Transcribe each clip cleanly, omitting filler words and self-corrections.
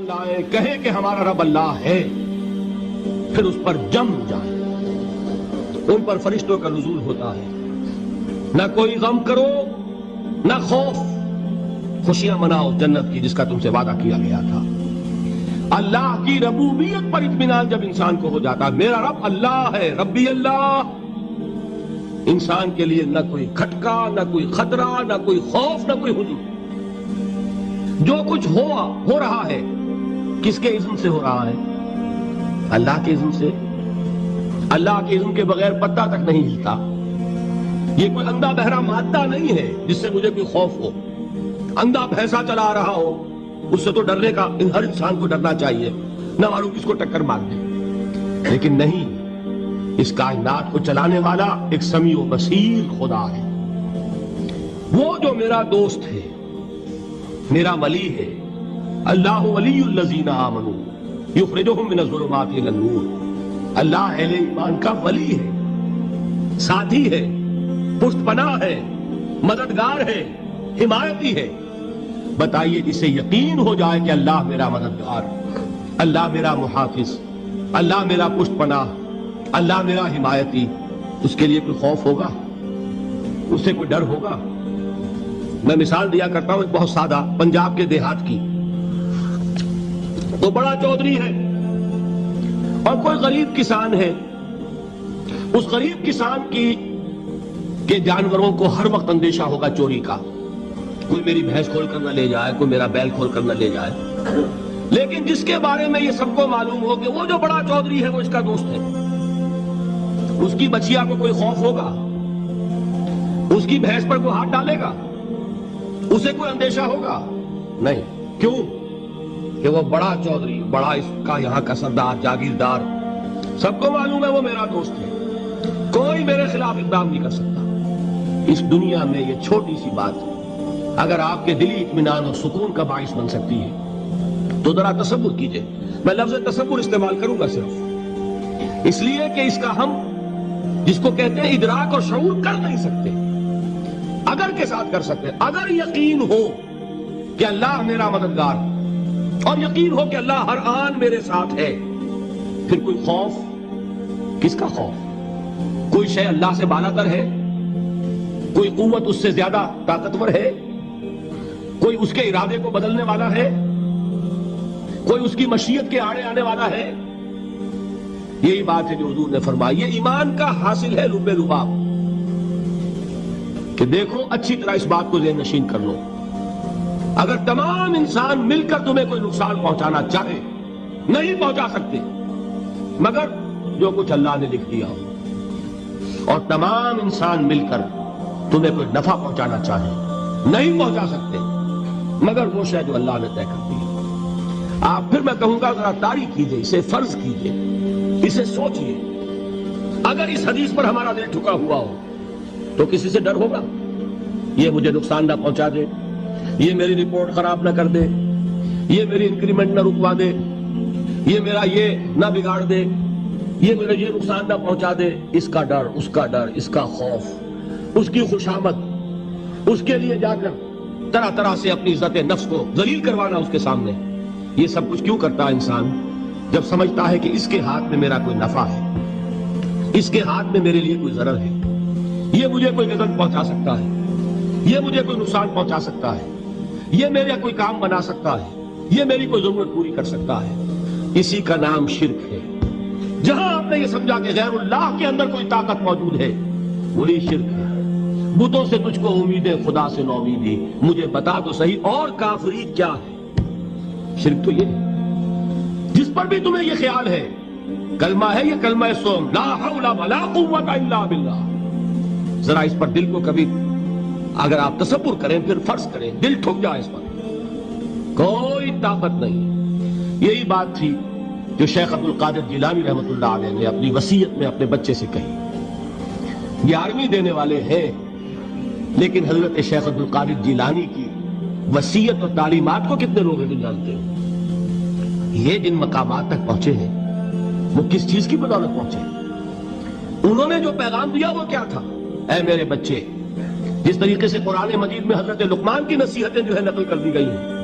لائیں، کہیں کہ ہمارا رب اللہ ہے، پھر اس پر جم جائیں۔ ان پر فرشتوں کا نزول ہوتا ہے، نہ کوئی غم کرو نہ خوف، خوشیاں مناؤ جنت کی جس کا تم سے وعدہ کیا گیا تھا۔ اللہ کی ربوبیت پر اطمینان جب انسان کو ہو جاتا، میرا رب اللہ ہے، ربی اللہ، انسان کے لیے نہ کوئی کھٹکا، نہ کوئی خطرہ، نہ کوئی خوف، نہ کوئی حزن۔ جو کچھ ہو رہا ہے کس کے اذن سے ہو رہا ہے؟ اللہ کے اذن سے۔ اللہ کے اذن کے بغیر پتہ تک نہیں ہلتا۔ یہ کوئی اندھا بہرا مادہ نہیں ہے جس سے مجھے کوئی خوف ہو۔ اندھا بھینسا چلا رہا ہو اس سے تو ڈرنے کا ہر انسان کو ڈرنا چاہیے، نہ معلوم کس کو ٹکر مار دے۔ لیکن نہیں، اس کائنات کو چلانے والا ایک سمیع و بصیر خدا ہے، وہ جو میرا دوست ہے، میرا ولی ہے۔ اللہ ولی الذین آمنوا یخرجہم من الظلمات الی النور۔ اللہ اہل ایمان کا ولی ہے، ساتھی ہے، پشت پناہ ہے، مددگار ہے، حمایتی ہے۔ بتائیے جسے یقین ہو جائے کہ اللہ میرا مددگار، اللہ میرا محافظ، اللہ میرا پشت پناہ، اللہ میرا حمایتی، اس کے لیے کوئی خوف ہوگا؟ اس سے کوئی ڈر ہوگا؟ میں مثال دیا کرتا ہوں ایک بہت سادہ، پنجاب کے دیہات کی۔ تو بڑا چودھری ہے اور کوئی غریب کسان ہے۔ اس غریب کسان کے جانوروں کو ہر وقت اندیشہ ہوگا چوری کا، کوئی میری بھینس کھول کر نہ لے جائے، کوئی میرا بیل کھول کر نہ لے جائے۔ لیکن جس کے بارے میں یہ سب کو معلوم ہو کہ وہ جو بڑا چودھری ہے وہ اس کا دوست ہے، اس کی بچیا کو کوئی خوف ہوگا؟ اس کی بھینس پر کوئی ہاتھ ڈالے گا؟ اسے کوئی اندیشہ ہوگا؟ نہیں۔ کیوں؟ کہ وہ بڑا چودھری، بڑا اس کا یہاں کا سردار، جاگیردار، سب کو معلوم ہے وہ میرا دوست ہے، کوئی میرے خلاف اقدام نہیں کر سکتا۔ اس دنیا میں یہ چھوٹی سی بات اگر آپ کے دلی اطمینان اور سکون کا باعث بن سکتی ہے تو ذرا تصور کیجئے۔ میں لفظ تصور استعمال کروں گا صرف اس لیے کہ اس کا ہم جس کو کہتے ہیں ادراک اور شعور کر نہیں سکتے، اگر کے ساتھ کر سکتے۔ اگر یقین ہو کہ اللہ میرا مددگار اور یقین ہو کہ اللہ ہر آن میرے ساتھ ہے، پھر کوئی خوف؟ کس کا خوف؟ کوئی شے اللہ سے بالاتر ہے؟ کوئی قوت اس سے زیادہ طاقتور ہے؟ کوئی اس کے ارادے کو بدلنے والا ہے؟ کوئی اس کی مشیت کے آڑے آنے والا ہے؟ یہی بات ہے جو حضور نے فرمائی، یہ ایمان کا حاصل ہے لب لباب، کہ دیکھو اچھی طرح اس بات کو ذہن نشین کر لو، اگر تمام انسان مل کر تمہیں کوئی نقصان پہنچانا چاہے نہیں پہنچا سکتے، مگر جو کچھ اللہ نے لکھ دیا ہو، اور تمام انسان مل کر تمہیں کوئی نفع پہنچانا چاہے نہیں پہنچا سکتے، مگر وہ شے جو اللہ نے طے کر دی۔ آپ پھر میں کہوں گا ذرا تاریخ کیجئے، اسے فرض کیجئے، اسے سوچئے۔ اگر اس حدیث پر ہمارا دل ٹھکا ہوا ہو تو کسی سے ڈر ہوگا؟ یہ مجھے نقصان نہ پہنچا دے، یہ میری رپورٹ خراب نہ کر دے، یہ میری انکریمنٹ نہ رکوا دے، یہ میرا یہ نہ بگاڑ دے، یہ میرا یہ نقصان نہ پہنچا دے۔ اس کا ڈر، اس کا ڈر، اس کا خوف، اس کی خوشامد، اس کے لیے جا کر طرح طرح سے اپنی عزت نفس کو ذلیل کروانا اس کے سامنے، یہ سب کچھ کیوں کرتا ہے انسان؟ جب سمجھتا ہے کہ اس کے ہاتھ میں میرا کوئی نفع ہے، اس کے ہاتھ میں میرے لیے کوئی ضرر ہے، یہ مجھے کوئی غضب پہنچا سکتا ہے، یہ مجھے کوئی نقصان پہنچا سکتا ہے، یہ میرا کوئی کام بنا سکتا ہے، یہ میری کوئی ضرورت پوری کر سکتا ہے، اسی کا نام شرک ہے۔ جہاں آپ نے یہ سمجھا کہ غیر اللہ کے اندر کوئی طاقت موجود ہے، وہی شرک ہے۔ بتوں سے تجھ کو امیدیں، خدا سے نومیدی، مجھے بتا تو صحیح اور کافری کیا ہے؟ شرک تو یہ ہے جس پر بھی تمہیں یہ خیال ہے کلمہ ہے، یہ کلمہ سوم، لا حول ولا قوت الا باللہ۔ ذرا اس پر دل کو کبھی اگر آپ تصور کریں، پھر فرض کریں، دل ٹھک جائے اس پر، کوئی طاقت نہیں۔ یہی بات تھی جو شیخ عبد القادر جیلانی رحمۃ اللہ علیہ نے اپنی وصیت میں اپنے بچے سے کہی۔ 11ویں دینے والے ہیں، لیکن حضرت شیخ عبد القادر جیلانی کی وصیت اور تعلیمات کو کتنے لوگ ہیں جانتے ہو؟ یہ جن مقامات تک پہنچے ہیں وہ کس چیز کی بدولت پہنچے؟ انہوں نے جو پیغام دیا وہ کیا تھا؟ اے میرے بچے، جس طریقے سے قرآن مجید میں حضرت لقمان کی نصیحتیں جو ہے نقل کر دی گئی ہیں،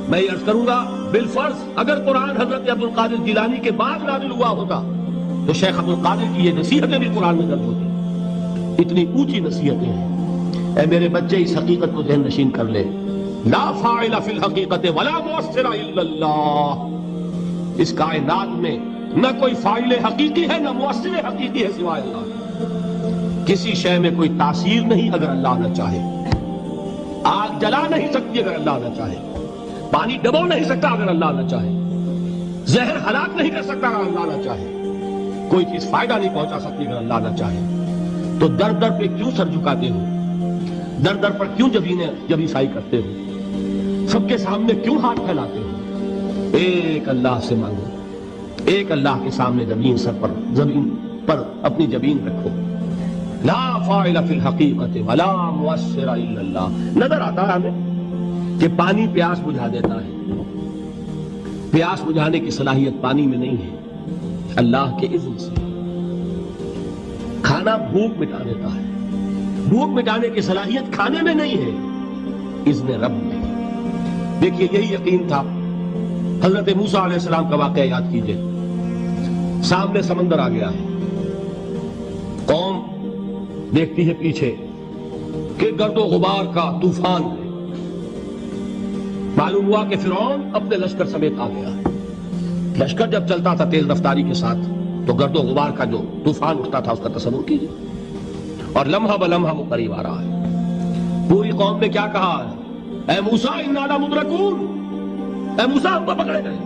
میں یہ عرض کروں گا بالفرض اگر قرآن حضرت عبد القادر جیلانی کے بعد نازل ہوا ہوتا تو شیخ عبد القادر کی یہ نصیحتیں بھی قرآن میں درج ہوتی. اتنی اونچی نصیحتیں ہیں. اے میرے بچے اس حقیقت کو ذہن نشین کر لے, لا فاعل فی الحقیقت ولا مؤثر الا اللہ. اس کائنات میں نہ کوئی فاعل حقیقی ہے نہ مؤثر حقیقی ہے سوائے اللہ. کسی شے میں کوئی تاثیر نہیں اگر اللہ نہ چاہے. آگ جلا نہیں سکتی اگر اللہ نہ چاہے. پانی ڈبو نہیں سکتا اگر اللہ نہ چاہے. زہر ہلاک نہیں کر سکتا اگر اللہ نہ چاہے. کوئی چیز فائدہ نہیں پہنچا سکتی اگر اللہ نہ چاہے. تو در در پہ کیوں سر جھکاتے ہو؟ در در پر کیوں جبیسائی کرتے ہو؟ سب کے سامنے کیوں ہاتھ پھیلاتے ہو؟ ایک اللہ سے مانگو. ایک اللہ کے سامنے زمین پر اپنی جبین رکھو. لا فاعل فی الحقیقت ولا مؤثر الا اللہ. نظر آتا ہے ہمیں کہ پانی پیاس بجھا دیتا ہے. پیاس بجھانے کی صلاحیت پانی میں نہیں ہے, اللہ کے اذن سے. کھانا بھوک مٹا دیتا ہے. بھوک مٹانے کی صلاحیت کھانے میں نہیں ہے, اذن رب میں. دیکھیے یہی یقین تھا. حضرت موسیٰ علیہ السلام کا واقعہ یاد کیجئے. سامنے سمندر آ گیا ہے. قوم دیکھتی ہے پیچھے کہ گرد و غبار کا طوفان ہے. معلوم ہوا کہ فرعون اپنے لشکر سمیت آ گیا. لشکر جب چلتا تھا تیز رفتاری کے ساتھ تو گرد و غبار کا جو طوفان اٹھتا تھا اس کا تصور کیجیے. اور لمحہ بلمحہ وہ قریب آ رہا ہے. پوری قوم نے کیا کہا ہے؟ اے موسیٰ انا لمدرکون, اے موسیٰ ہم کو پکڑے گئے.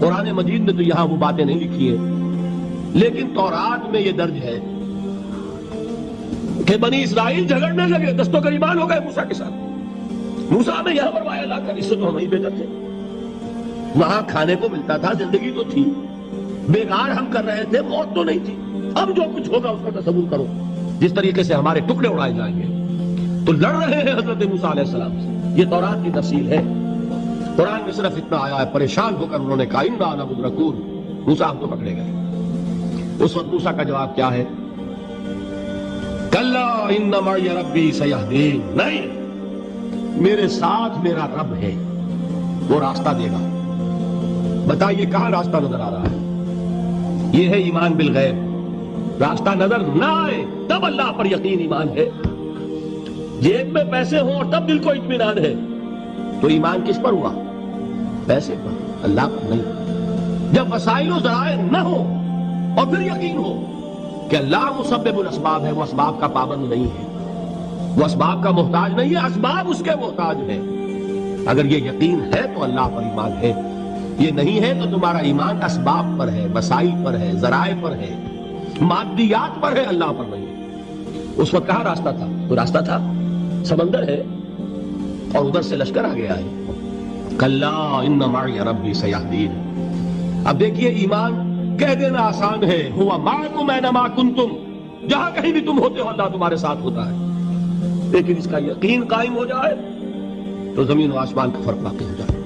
قرآن مجید میں تو یہاں وہ باتیں نہیں لکھی ہیں, لیکن تورات میں یہ درج ہے کہ بنی اسرائیل جھگڑنے لگے, دست و گریبان ہو گئے موسیٰ کے ساتھ. موسیٰ نے یہاں پر وایا لا کر, اس سے تو ہم ہی بہتر تھے. وہاں کھانے کو ملتا تھا, زندگی تو تھی, بیکار ہم کر رہے تھے, موت تو نہیں تھی. اب جو کچھ ہوگا اس کا تصور کرو, جس طریقے سے ہمارے ٹکڑے اڑائے جائیں گے. تو لڑ رہے ہیں حضرت موسیٰ علیہ السلام سے. یہ تورات کی تفصیل ہے. قرآن میں صرف اتنا آیا ہے, پریشان ہو کر انہوں نے کہا انا لمدرکون, موسیٰ ہم تو پکڑے گئے. اس وقت موسیٰ کا جواب کیا ہے؟ کلا ان معی ربی سیہدین. نہیں, میرے ساتھ میرا رب ہے, وہ راستہ دے گا. بتائیے کہاں راستہ نظر آ رہا ہے؟ یہ ہے ایمان بالغیب. راستہ نظر نہ آئے تب اللہ پر یقین ایمان ہے. جیب میں پیسے ہوں اور تب دل کو اطمینان ہے تو ایمان کس پر ہوا؟ پیسے پر, اللہ پر نہیں. جب وسائل و ذرائع نہ ہو اور پھر یقین ہو کہ اللہ مسبب الاسباب ہے, وہ اسباب کا پابند نہیں ہے, وہ اسباب کا محتاج نہیں ہے, اسباب اس کے محتاج ہے. اگر یہ یقین ہے تو اللہ پر ایمان ہے. یہ نہیں ہے تو تمہارا ایمان اسباب پر ہے, وسائل پر ہے, ذرائع پر ہے, مادیات پر ہے, اللہ پر نہیں. اس وقت کہاں راستہ تھا؟ کوئی راستہ تھا؟ سمندر ہے اور ادھر سے لشکر آ گیا ہے. کلا ان معی ربی سیہدین. اب دیکھیے ایمان کہہ دینا آسان ہے, ہوا معکم اینما کنتم, جہاں کہیں بھی تم ہوتے ہو اللہ تمہارے ساتھ ہوتا ہے. لیکن اس کا یقین قائم ہو جائے تو زمین و آسمان کا فرق واقع ہو جائے.